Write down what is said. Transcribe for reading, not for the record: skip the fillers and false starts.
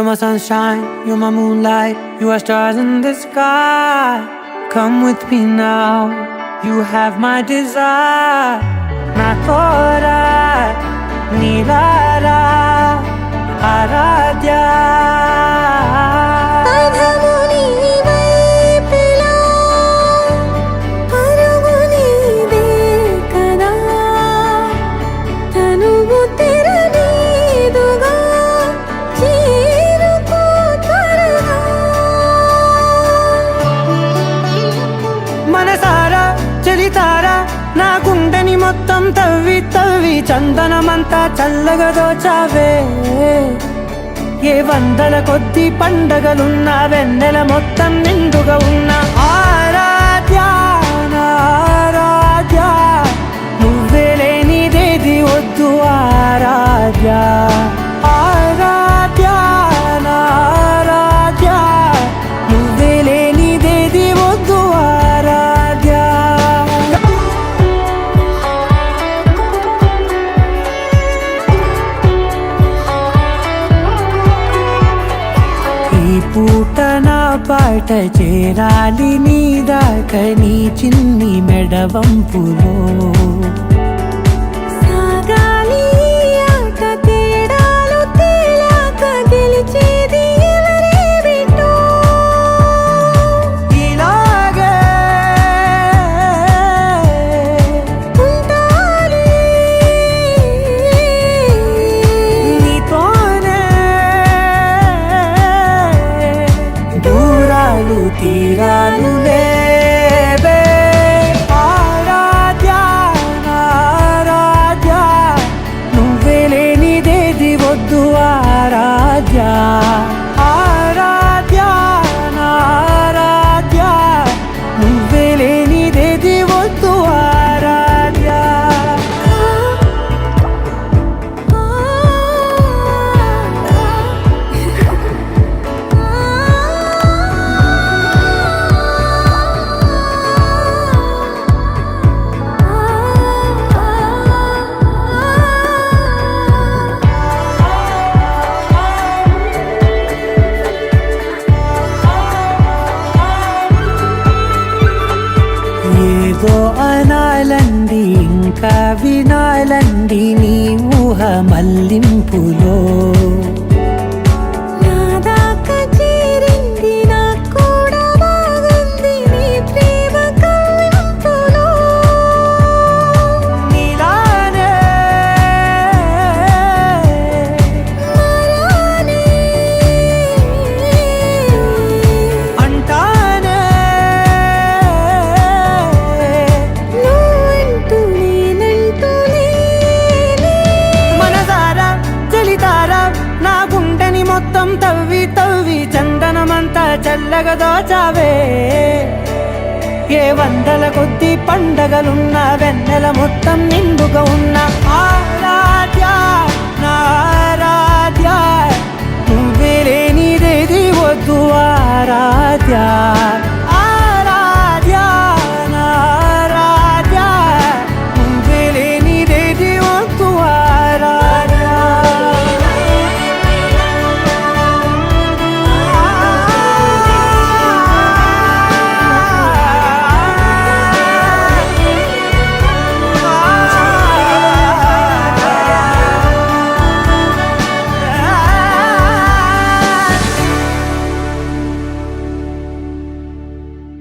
You're my sunshine, you're my moonlight, you are stars in the sky. Come with me now, you have my desire. Na tora nilara aradhya. మనసారా చలితారా నా గుండెని మొత్తం తవ్వి తవ్వి చందనమంతా చల్లగా దోచావే. ఏ వందల కొద్ది పండగలున్నా వెన్నెల మొత్తం నిండుగా ఉన్న ఆరాధ్య నా ఆరాధ్య, నువ్వే లేనిదేది వద్దు ఆరాధ్య. ఆరాధ్య నా ఆరాధ్య, నువ్వే లేనిదేది వద్దు ఆరాధ్య. ఈ పూట నా పాట చేరాలి నీ దాకా నీ చిన్ని మెడవంపులో. తీరాలు లేవే ఆరాధ్య నా ఆరాధ్య, నువ్వే లేనిదేది వద్దు ఆరాధ్య. ఆరాధ్య నా ఆరాధ్య, నువ్వే లేనిదేది వద్దు ఆరాధ్య. ఏదో అనాలండి ఇంకా వినాలండి నీ ఊహ మల్లింపులో. మొత్తం తవ్వి తవ్వి చందనమంతా చల్లగా దోచావే. ఏ వందల కొద్ది పండగలున్న వెన్నెల మొత్తం నిండుగా ఉన్న ఆరాధ్య నా ఆరాధ్య, నువ్వే లేనిదేది వద్దు